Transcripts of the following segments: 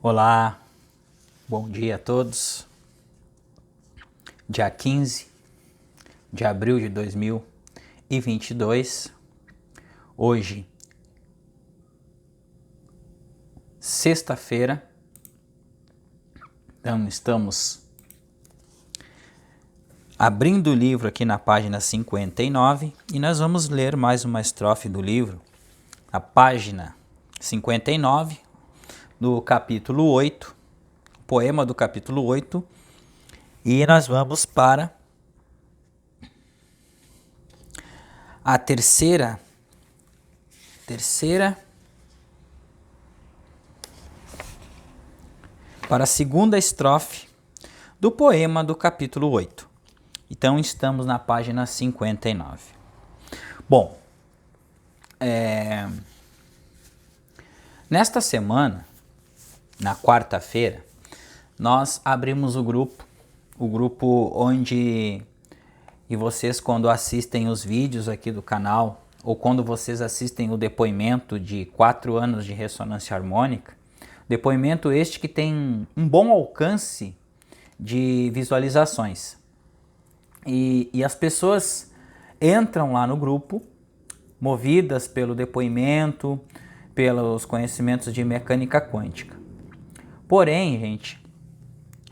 Olá, bom dia a todos. Dia 15 de abril de 2022, hoje, sexta-feira. Então, estamos abrindo o livro aqui na página 59 e nós vamos ler mais uma estrofe do livro, a página 59, do capítulo 8, poema do capítulo 8, e nós vamos para a terceira para a segunda estrofe do poema do capítulo 8. Então estamos na página 59. Bom, nesta semana, na quarta-feira, nós abrimos o grupo onde, e vocês quando assistem os vídeos aqui do canal, ou quando vocês assistem o depoimento de 4 anos de ressonância harmônica, depoimento este que tem um bom alcance de visualizações. E as pessoas entram lá no grupo, movidas pelo depoimento, pelos conhecimentos de mecânica quântica. Porém, gente,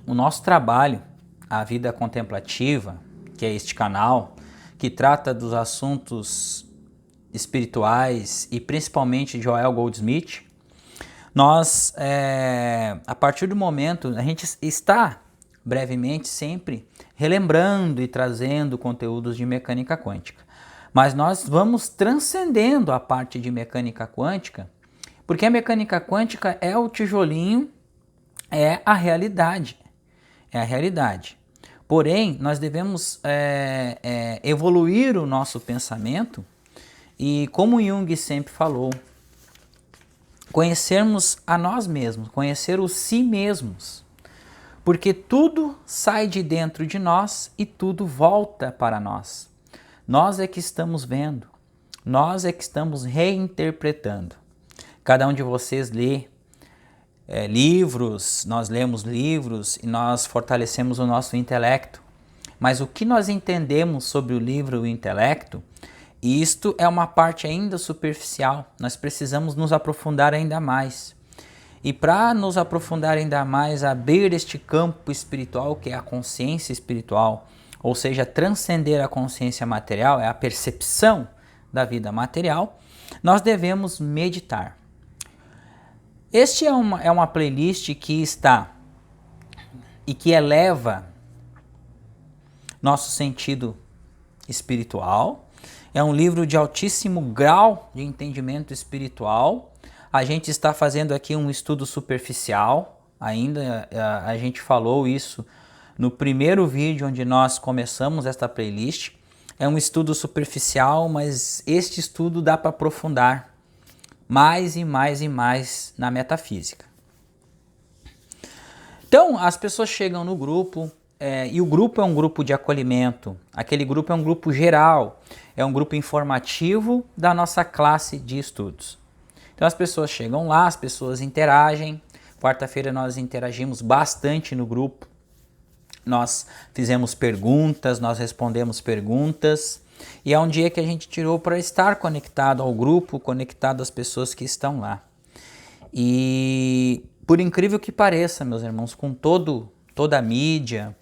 o nosso trabalho, a vida contemplativa, que é este canal, que trata dos assuntos espirituais e principalmente de Joel Goldsmith, nós, a partir do momento, a gente está brevemente sempre relembrando e trazendo conteúdos de mecânica quântica. Mas nós vamos transcendendo a parte de mecânica quântica, porque a mecânica quântica é o tijolinho, é a realidade. É a realidade. Porém, nós devemos evoluir o nosso pensamento e, como Jung sempre falou, conhecermos a nós mesmos, conhecer o si mesmos. Porque tudo sai de dentro de nós e tudo volta para nós. Nós é que estamos vendo, nós é que estamos reinterpretando. Cada um de vocês lê livros, nós lemos livros e nós fortalecemos o nosso intelecto. Mas o que nós entendemos sobre o livro e o intelecto, isto é uma parte ainda superficial. Nós precisamos nos aprofundar ainda mais. E para nos aprofundar ainda mais, abrir este campo espiritual, que é a consciência espiritual, ou seja, transcender a consciência material, é a percepção da vida material, nós devemos meditar. Este é uma playlist que está e que eleva nosso sentido espiritual. É um livro de altíssimo grau de entendimento espiritual. A gente está fazendo aqui um estudo superficial, ainda a gente falou isso no primeiro vídeo onde nós começamos esta playlist. É um estudo superficial, mas este estudo dá para aprofundar mais e mais e mais na metafísica. Então, as pessoas chegam no grupo, e o grupo é um grupo de acolhimento, aquele grupo é um grupo geral, é um grupo informativo da nossa classe de estudos. Então as pessoas chegam lá, as pessoas interagem. Quarta-feira nós interagimos bastante no grupo. Nós fizemos perguntas, nós respondemos perguntas. E é um dia que a gente tirou para estar conectado ao grupo, conectado às pessoas que estão lá. E por incrível que pareça, meus irmãos, com toda a mídia,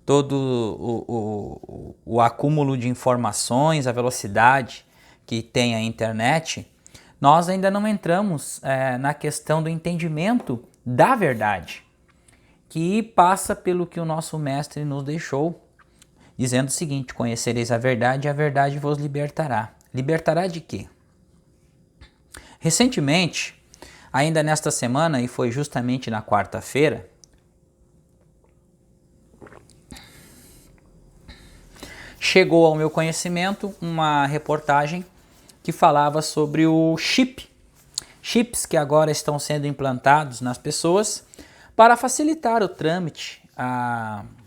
todo o acúmulo de informações, a velocidade que tem a internet, nós ainda não entramos na questão do entendimento da verdade, que passa pelo que o nosso mestre nos deixou, dizendo o seguinte: conhecereis a verdade e a verdade vos libertará. Libertará de quê? Recentemente, ainda nesta semana, e foi justamente na quarta-feira, chegou ao meu conhecimento uma reportagem que falava sobre o chips que agora estão sendo implantados nas pessoas para facilitar o trâmite,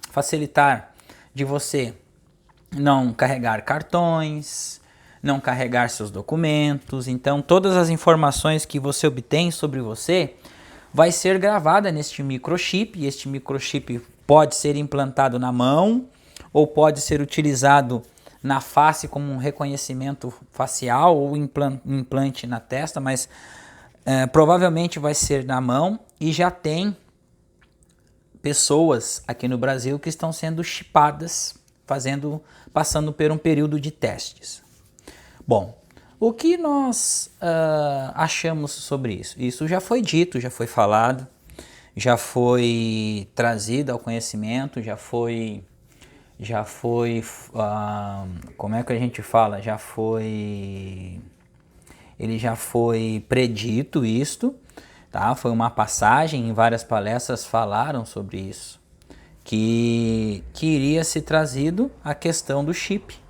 facilitar de você não carregar cartões, não carregar seus documentos. Então todas as informações que você obtém sobre você vai ser gravada neste microchip, e este microchip pode ser implantado na mão ou pode ser utilizado na face como um reconhecimento facial ou implante na testa, mas provavelmente vai ser na mão, e já tem pessoas aqui no Brasil que estão sendo chipadas, passando por um período de testes. Bom, o que nós achamos sobre isso? Isso já foi dito, já foi falado, já foi trazido ao conhecimento, como é que a gente fala? Ele já foi predito isto, tá? Foi uma passagem, em várias palestras falaram sobre isso, que iria ser trazido a questão do chip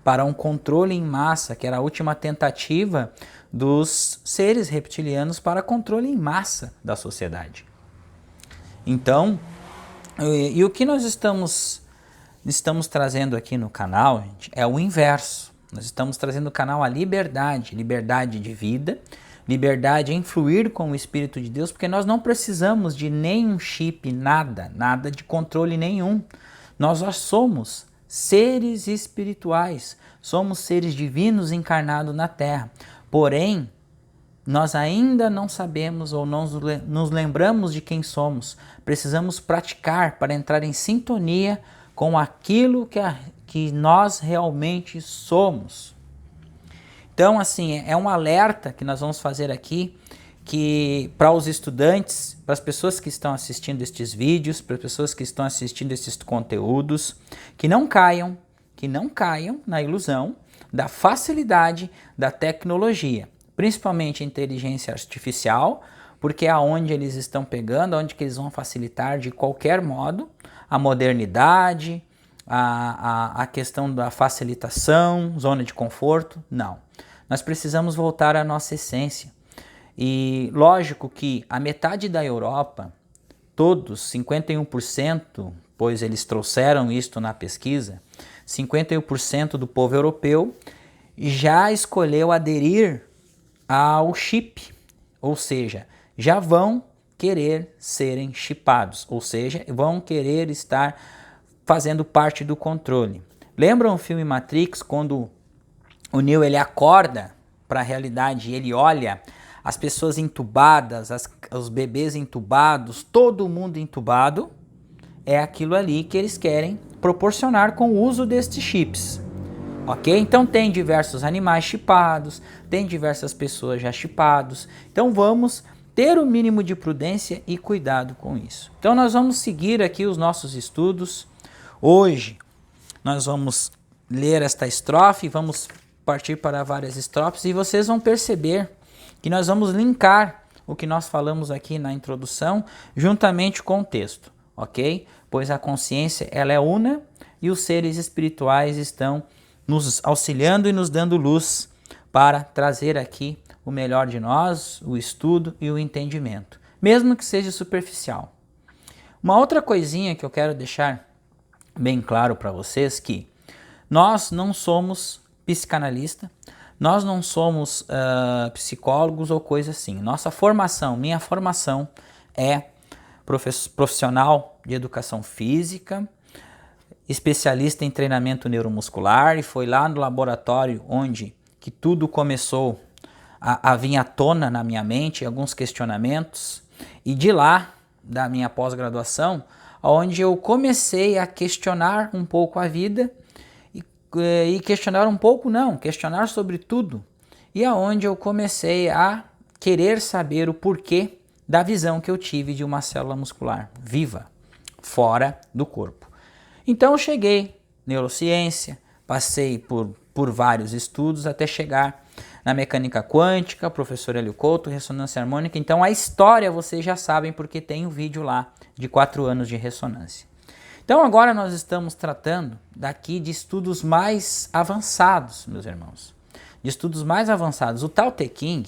para um controle em massa, que era a última tentativa dos seres reptilianos para controle em massa da sociedade. Então, e o que nós estamos trazendo aqui no canal, gente, é o inverso. Nós estamos trazendo no canal a liberdade de vida, liberdade em fluir com o Espírito de Deus, porque nós não precisamos de nenhum chip, nada de controle nenhum. Nós já somos seres espirituais, somos seres divinos encarnados na Terra. Porém, nós ainda não sabemos ou não nos lembramos de quem somos. Precisamos praticar para entrar em sintonia com aquilo que nós realmente somos. Então, assim, é um alerta que nós vamos fazer aqui, que para os estudantes, para as pessoas que estão assistindo estes vídeos, para as pessoas que estão assistindo esses conteúdos, que não caiam na ilusão da facilidade da tecnologia, principalmente a inteligência artificial, porque é aonde eles estão pegando, aonde que eles vão facilitar de qualquer modo a modernidade, a questão da facilitação, zona de conforto. Não. Nós precisamos voltar à nossa essência. E lógico que a metade da Europa, todos, 51%, pois eles trouxeram isto na pesquisa, 51% do povo europeu já escolheu aderir ao chip, ou seja, já vão querer serem chipados, ou seja, vão querer estar fazendo parte do controle. Lembram o filme Matrix, quando o Neo ele acorda para a realidade e ele olha as pessoas entubadas, os bebês entubados, todo mundo entubado? É aquilo ali que eles querem proporcionar com o uso destes chips. Ok? Então tem diversos animais chipados, tem diversas pessoas já chipados. Então vamos ter o mínimo de prudência e cuidado com isso. Então nós vamos seguir aqui os nossos estudos. Hoje nós vamos ler esta estrofe, vamos partir para várias estrofes e vocês vão perceber que nós vamos linkar o que nós falamos aqui na introdução juntamente com o texto, ok? Pois a consciência ela é una e os seres espirituais estão nos auxiliando e nos dando luz para trazer aqui o melhor de nós, o estudo e o entendimento, mesmo que seja superficial. Uma outra coisinha que eu quero deixar bem claro para vocês que nós não somos psicanalista, nós não somos psicólogos ou coisa assim. Nossa formação, minha formação é profissional de educação física, especialista em treinamento neuromuscular, e foi lá no laboratório onde que tudo começou a vir à tona na minha mente, alguns questionamentos, e de lá, da minha pós-graduação, onde eu comecei a questionar um pouco a vida, e questionar um pouco não, questionar sobre tudo, e aonde eu comecei a querer saber o porquê da visão que eu tive de uma célula muscular viva, fora do corpo. Então eu cheguei neurociência, passei por vários estudos até chegar na mecânica quântica, professor Hélio Couto, ressonância harmônica. Então a história vocês já sabem porque tem um vídeo lá de 4 anos de ressonância. Então agora nós estamos tratando daqui de estudos mais avançados, meus irmãos. De estudos mais avançados. O Tao Te Ching,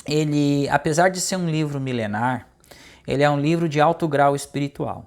ele, apesar de ser um livro milenar, ele é um livro de alto grau espiritual.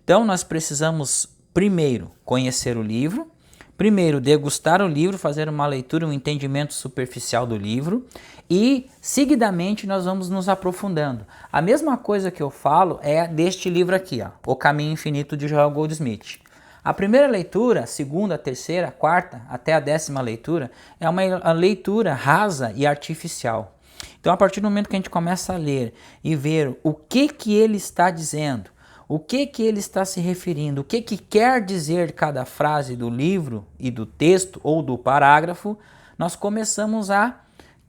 Então nós precisamos primeiro conhecer o livro primeiro, degustar o livro, fazer uma leitura, um entendimento superficial do livro e, seguidamente, nós vamos nos aprofundando. A mesma coisa que eu falo é deste livro aqui, ó, O Caminho Infinito de Joel Goldsmith. A primeira leitura, a segunda, a terceira, a quarta, até a 10ª leitura, é uma leitura rasa e artificial. Então, a partir do momento que a gente começa a ler e ver o que ele está dizendo, o que ele está se referindo, o que quer dizer cada frase do livro e do texto ou do parágrafo, nós começamos a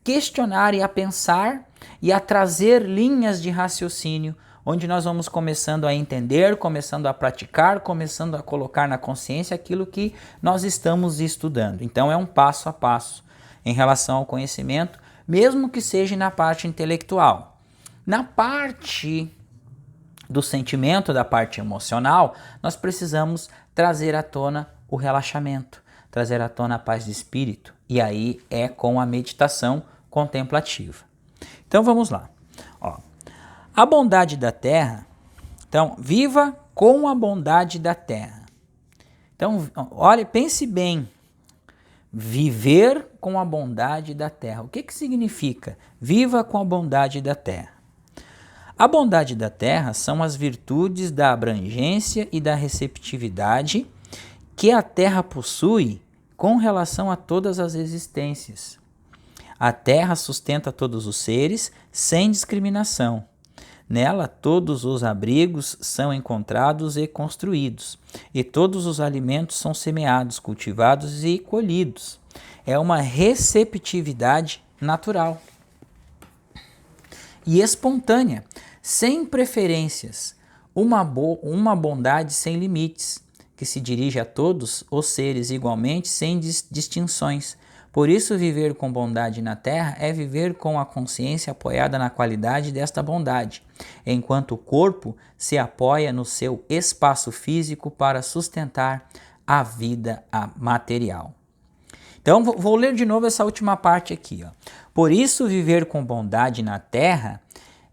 questionar e a pensar e a trazer linhas de raciocínio, onde nós vamos começando a entender, começando a praticar, começando a colocar na consciência aquilo que nós estamos estudando. Então é um passo a passo em relação ao conhecimento, mesmo que seja na parte intelectual. Na parte do sentimento, da parte emocional, nós precisamos trazer à tona o relaxamento, trazer à tona a paz de espírito, e aí é com a meditação contemplativa. Então vamos lá. Ó, a bondade da terra, então viva com a bondade da terra. Então, olha, pense bem, viver com a bondade da terra. O que significa? Viva com a bondade da terra. A bondade da terra são as virtudes da abrangência e da receptividade que a terra possui com relação a todas as existências. A terra sustenta todos os seres sem discriminação. Nela todos os abrigos são encontrados e construídos, e todos os alimentos são semeados, cultivados e colhidos. É uma receptividade natural e espontânea, sem preferências, uma bondade sem limites, que se dirige a todos os seres igualmente, sem distinções. Por isso, viver com bondade na terra é viver com a consciência apoiada na qualidade desta bondade, enquanto o corpo se apoia no seu espaço físico para sustentar a vida material. Então, vou ler de novo essa última parte aqui. Ó. Por isso, viver com bondade na terra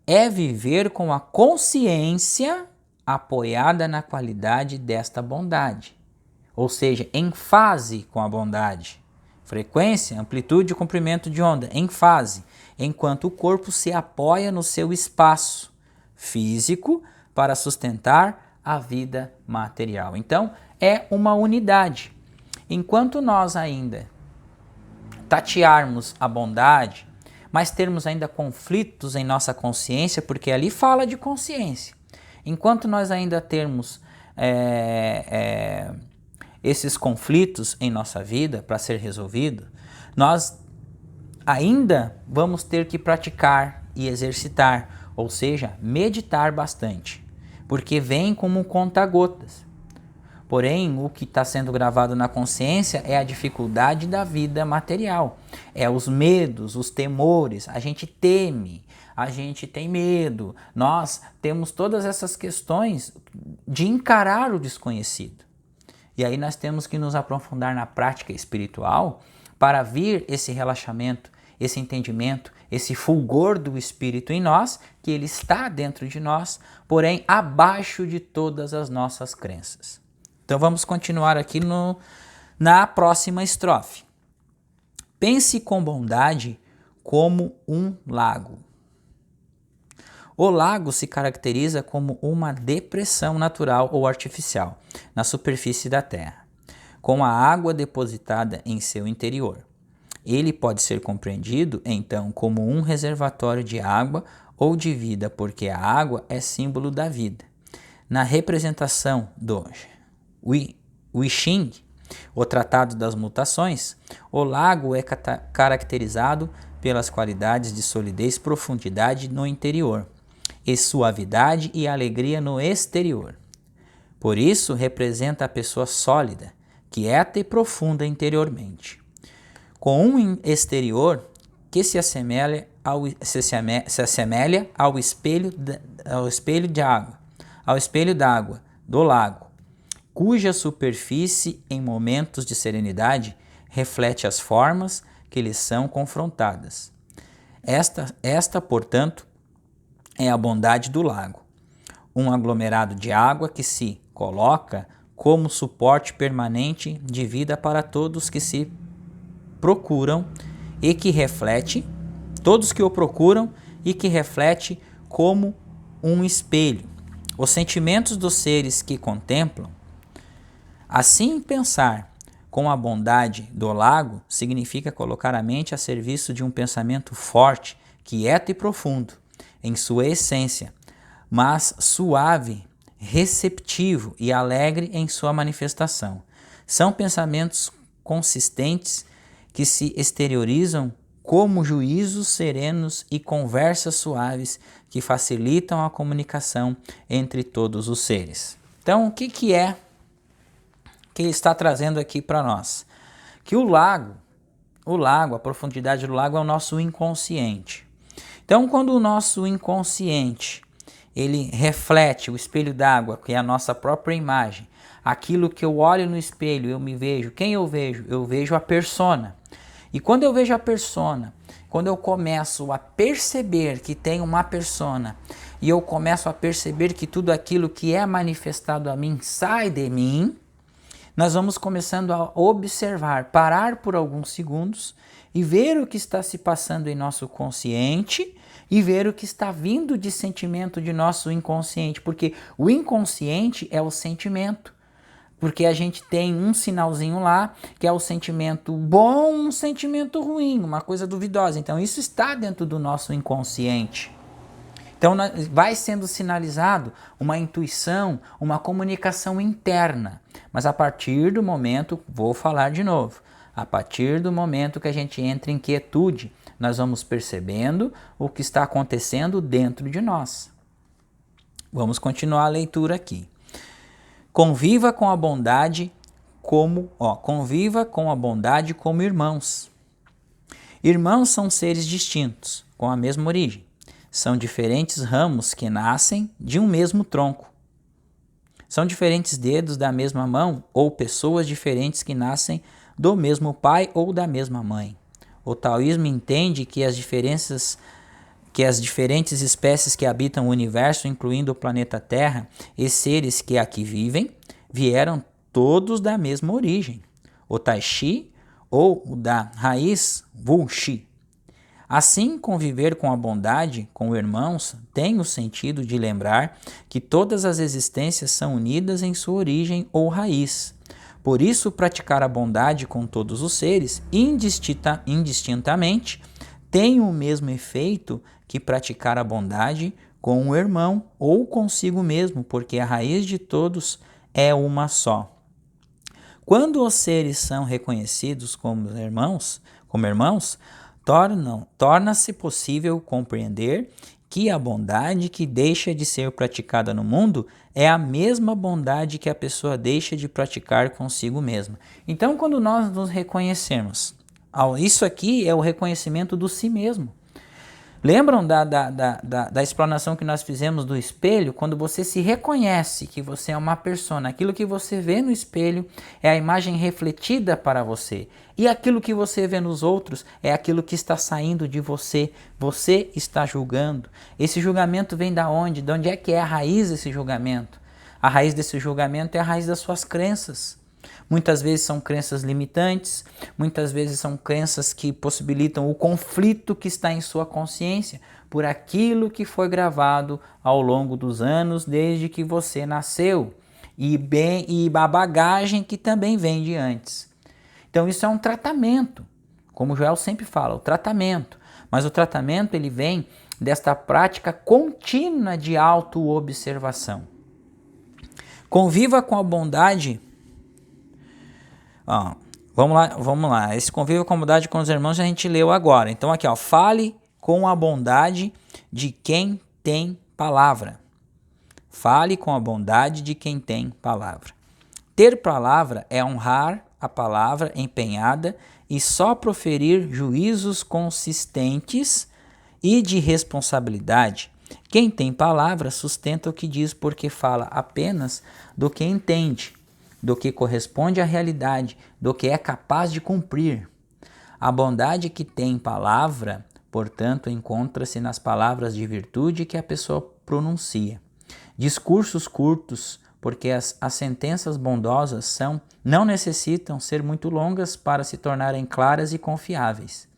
é viver com a consciência apoiada na qualidade desta bondade, ou seja, em fase com a bondade. Frequência, amplitude e comprimento de onda, em fase, enquanto o corpo se apoia no seu espaço físico para sustentar a vida material. Então, é uma unidade. Enquanto nós ainda tatearmos a bondade, mas termos ainda conflitos em nossa consciência, porque ali fala de consciência. Enquanto nós ainda termos esses conflitos em nossa vida para ser resolvido, nós ainda vamos ter que praticar e exercitar, ou seja, meditar bastante, porque vem como um conta-gotas. Porém, o que está sendo gravado na consciência é a dificuldade da vida material, é os medos, os temores, a gente teme, a gente tem medo, nós temos todas essas questões de encarar o desconhecido. E aí nós temos que nos aprofundar na prática espiritual para vir esse relaxamento, esse entendimento, esse fulgor do Espírito em nós, que ele está dentro de nós, porém abaixo de todas as nossas crenças. Então vamos continuar aqui na próxima estrofe. Pense com bondade como um lago. O lago se caracteriza como uma depressão natural ou artificial na superfície da terra, com a água depositada em seu interior. Ele pode ser compreendido, então, como um reservatório de água ou de vida, porque a água é símbolo da vida. Na representação do Wu Xing, o Tratado das Mutações, o lago é caracterizado pelas qualidades de solidez e profundidade no interior, e suavidade e alegria no exterior. Por isso, representa a pessoa sólida, quieta e profunda interiormente, com um exterior que se assemelha ao espelho d'água do lago, cuja superfície, em momentos de serenidade, reflete as formas que lhes são confrontadas. Esta, portanto, é a bondade do lago, um aglomerado de água que se coloca como suporte permanente de vida para todos que se procuram e que reflete, todos que o procuram e que reflete como um espelho os sentimentos dos seres que contemplam. Assim, pensar com a bondade do lago significa colocar a mente a serviço de um pensamento forte, quieto e profundo em sua essência, mas suave, receptivo e alegre em sua manifestação. São pensamentos consistentes que se exteriorizam como juízos serenos e conversas suaves que facilitam a comunicação entre todos os seres. Então, o que é que ele está trazendo aqui para nós? Que o lago, a profundidade do lago é o nosso inconsciente. Então, quando o nosso inconsciente ele reflete o espelho d'água, que é a nossa própria imagem, aquilo que eu olho no espelho, eu me vejo. Quem eu vejo? Eu vejo a persona. E quando eu vejo a persona, quando eu começo a perceber que tem uma persona, e eu começo a perceber que tudo aquilo que é manifestado a mim sai de mim, nós vamos começando a observar, parar por alguns segundos e ver o que está se passando em nosso consciente e ver o que está vindo de sentimento de nosso inconsciente, porque o inconsciente é o sentimento. Porque a gente tem um sinalzinho lá, que é o sentimento bom, um sentimento ruim, uma coisa duvidosa. Então isso está dentro do nosso inconsciente. Então vai sendo sinalizado uma intuição, uma comunicação interna. Mas a partir do momento, vou falar de novo, a partir do momento que a gente entra em quietude, nós vamos percebendo o que está acontecendo dentro de nós. Vamos continuar a leitura aqui. Conviva com a bondade como irmãos. Irmãos são seres distintos, com a mesma origem. São diferentes ramos que nascem de um mesmo tronco. São diferentes dedos da mesma mão ou pessoas diferentes que nascem do mesmo pai ou da mesma mãe. O taoísmo entende que as diferentes espécies que habitam o universo, incluindo o planeta Terra, e seres que aqui vivem, vieram todos da mesma origem, o Tai Chi ou o da raiz Wu Chi. Assim, conviver com a bondade, com irmãos, tem o sentido de lembrar que todas as existências são unidas em sua origem ou raiz. Por isso, praticar a bondade com todos os seres, indistintamente, tem o mesmo efeito que praticar a bondade com um irmão ou consigo mesmo, porque a raiz de todos é uma só. Quando os seres são reconhecidos como irmãos, torna-se possível compreender que a bondade que deixa de ser praticada no mundo é a mesma bondade que a pessoa deixa de praticar consigo mesma. Então, quando nós nos reconhecemos, isso aqui é o reconhecimento do si mesmo. Lembram da explanação que nós fizemos do espelho? Quando você se reconhece que você é uma persona, aquilo que você vê no espelho é a imagem refletida para você. E aquilo que você vê nos outros é aquilo que está saindo de você. Você está julgando. Esse julgamento vem da onde? De onde é que é a raiz desse julgamento? A raiz desse julgamento é a raiz das suas crenças. Muitas vezes são crenças limitantes, muitas vezes são crenças que possibilitam o conflito que está em sua consciência por aquilo que foi gravado ao longo dos anos desde que você nasceu e a bagagem que também vem de antes. Então isso é um tratamento, como o Joel sempre fala, o tratamento. Mas o tratamento ele vem desta prática contínua de autoobservação. Conviva com a bondade. Vamos lá. Esse convívio com a bondade com os irmãos a gente leu agora. Então aqui, fale com a bondade de quem tem palavra. Fale com a bondade de quem tem palavra. Ter palavra é honrar a palavra empenhada e só proferir juízos consistentes e de responsabilidade. Quem tem palavra sustenta o que diz porque fala apenas do que entende, do que corresponde à realidade, do que é capaz de cumprir. A bondade que tem palavra, portanto, encontra-se nas palavras de virtude que a pessoa pronuncia. Discursos curtos, porque as sentenças bondosas não necessitam ser muito longas para se tornarem claras e confiáveis.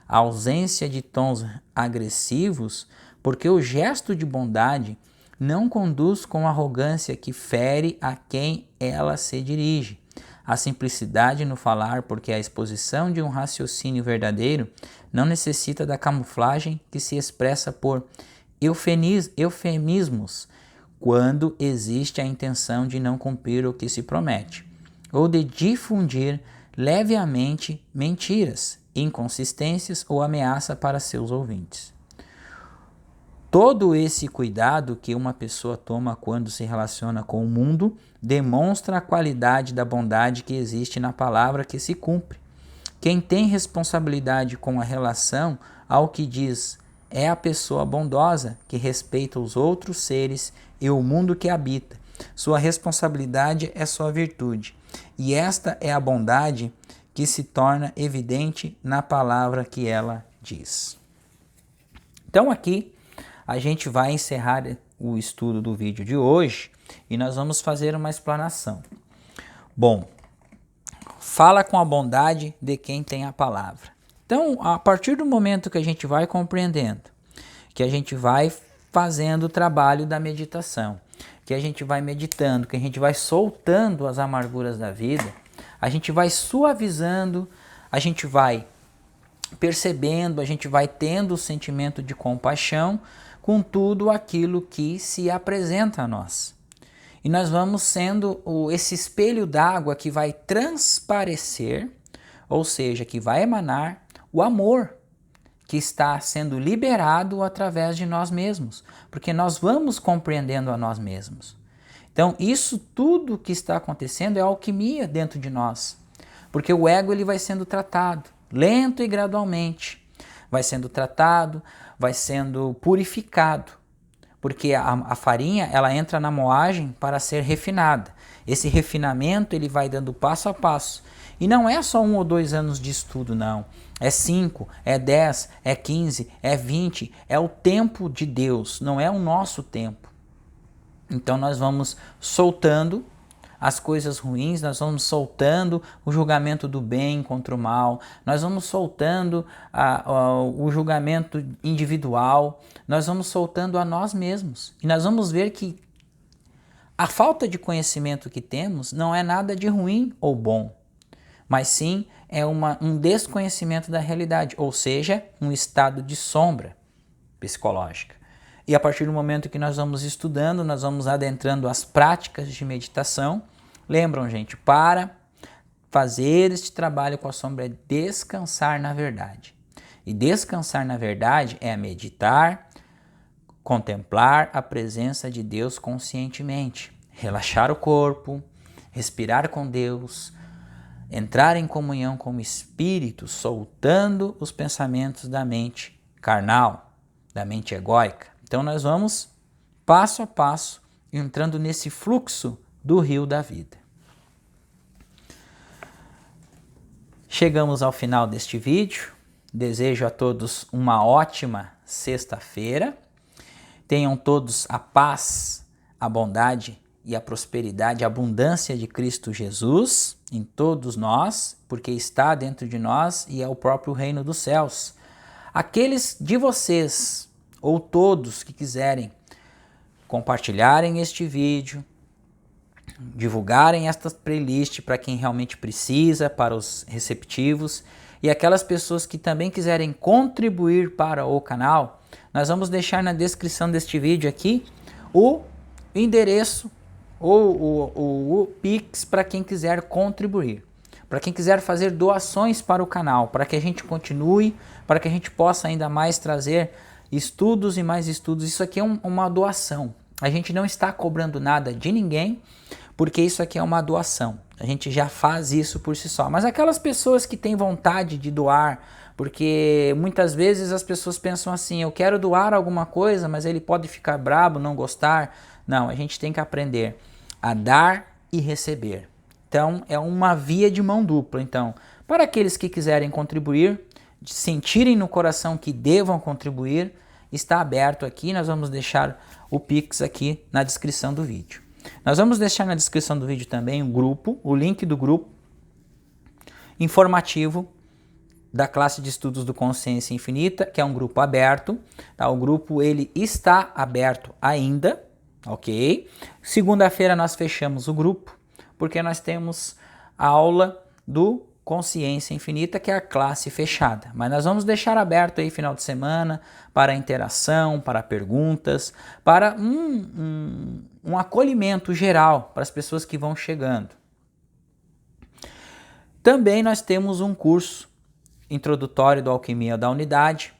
A ausência de tons agressivos, porque o gesto de bondade não conduz com arrogância que fere a quem ela se dirige. A simplicidade no falar, porque a exposição de um raciocínio verdadeiro não necessita da camuflagem que se expressa por eufemismos, quando existe a intenção de não cumprir o que se promete, ou de difundir levemente mentiras, inconsistências ou ameaça para seus ouvintes. Todo esse cuidado que uma pessoa toma quando se relaciona com o mundo demonstra a qualidade da bondade que existe na palavra que se cumpre. Quem tem responsabilidade com a relação ao que diz é a pessoa bondosa que respeita os outros seres e o mundo que habita. Sua responsabilidade é sua virtude. E esta é a bondade que se torna evidente na palavra que ela diz. Então aqui a gente vai encerrar o estudo do vídeo de hoje e nós vamos fazer uma explanação. Bom, fala com a bondade de quem tem a palavra. Então, a partir do momento que a gente vai compreendendo, que a gente vai fazendo o trabalho da meditação, que a gente vai meditando, que a gente vai soltando as amarguras da vida, a gente vai suavizando, a gente vai percebendo, a gente vai tendo o sentimento de compaixão com tudo aquilo que se apresenta a nós. E nós vamos sendo esse espelho d'água que vai transparecer, ou seja, que vai emanar o amor que está sendo liberado através de nós mesmos, porque nós vamos compreendendo a nós mesmos. Então, isso tudo que está acontecendo é alquimia dentro de nós, porque o ego ele vai sendo tratado, lento e gradualmente, vai sendo tratado, vai sendo purificado, porque a farinha ela entra na moagem para ser refinada. Esse refinamento ele vai dando passo a passo. E não é só 1 ou 2 anos de estudo, não. É 5, é 10, é 15, é 20. É o tempo de Deus, não é o nosso tempo. Então nós vamos soltando as coisas ruins, nós vamos soltando o julgamento do bem contra o mal, nós vamos soltando o julgamento individual, nós vamos soltando a nós mesmos. E nós vamos ver que a falta de conhecimento que temos não é nada de ruim ou bom, mas sim é um desconhecimento da realidade, ou seja, um estado de sombra psicológica. E a partir do momento que nós vamos estudando, nós vamos adentrando as práticas de meditação. Lembram, gente, para fazer este trabalho com a sombra é descansar na verdade. E descansar na verdade é meditar, contemplar a presença de Deus conscientemente, relaxar o corpo, respirar com Deus, entrar em comunhão com o Espírito, soltando os pensamentos da mente carnal, da mente egóica. Então nós vamos passo a passo entrando nesse fluxo do rio da vida. Chegamos ao final deste vídeo. Desejo a todos uma ótima sexta-feira. Tenham todos a paz, a bondade e a prosperidade, a abundância de Cristo Jesus em todos nós, porque está dentro de nós e é o próprio reino dos céus. Aqueles de vocês ou todos que quiserem compartilharem este vídeo, divulgarem esta playlist para quem realmente precisa, para os receptivos, e aquelas pessoas que também quiserem contribuir para o canal, nós vamos deixar na descrição deste vídeo aqui o endereço ou o Pix para quem quiser contribuir, para quem quiser fazer doações para o canal, para que a gente continue, para que a gente possa ainda mais trazer estudos e mais estudos. Isso aqui é uma doação. A gente não está cobrando nada de ninguém, porque isso aqui é uma doação. A gente já faz isso por si só. Mas aquelas pessoas que têm vontade de doar, porque muitas vezes as pessoas pensam assim, eu quero doar alguma coisa, mas ele pode ficar brabo, não gostar. Não, a gente tem que aprender a dar e receber. Então, é uma via de mão dupla. Então, para aqueles que quiserem contribuir, sentirem no coração que devam contribuir, está aberto aqui. Nós vamos deixar o Pix aqui na descrição do vídeo. Nós vamos deixar na descrição do vídeo também o grupo, o link do grupo informativo da classe de estudos do Consciência Infinita, que é um grupo aberto, tá? O grupo ele está aberto ainda, ok? Segunda-feira nós fechamos o grupo, porque nós temos a aula do Consciência Infinita, que é a classe fechada. Mas nós vamos deixar aberto aí final de semana para interação, para perguntas, para um acolhimento geral para as pessoas que vão chegando. Também nós temos um curso introdutório do Alquimia da Unidade.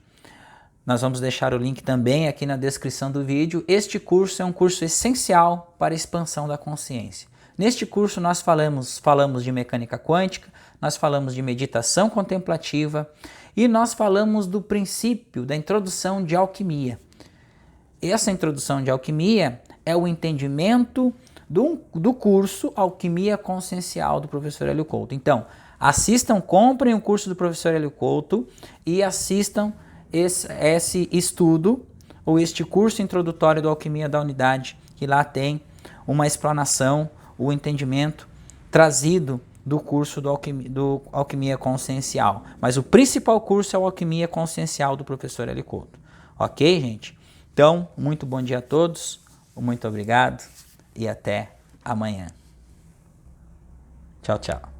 Nós vamos deixar o link também aqui na descrição do vídeo. Este curso é um curso essencial para a expansão da consciência. Neste curso nós falamos de mecânica quântica, nós falamos de meditação contemplativa e nós falamos do princípio da introdução de alquimia. Essa introdução de alquimia é o entendimento do curso Alquimia Consciencial do professor Hélio Couto. Então, assistam, comprem o curso do professor Hélio Couto e assistam esse estudo ou este curso introdutório do Alquimia da Unidade, que lá tem uma explanação, o entendimento trazido do curso do Alquimia Consciencial. Mas o principal curso é o Alquimia Consciencial do professor Hélio Couto. Ok, gente? Então, muito bom dia a todos, muito obrigado e até amanhã. Tchau, tchau.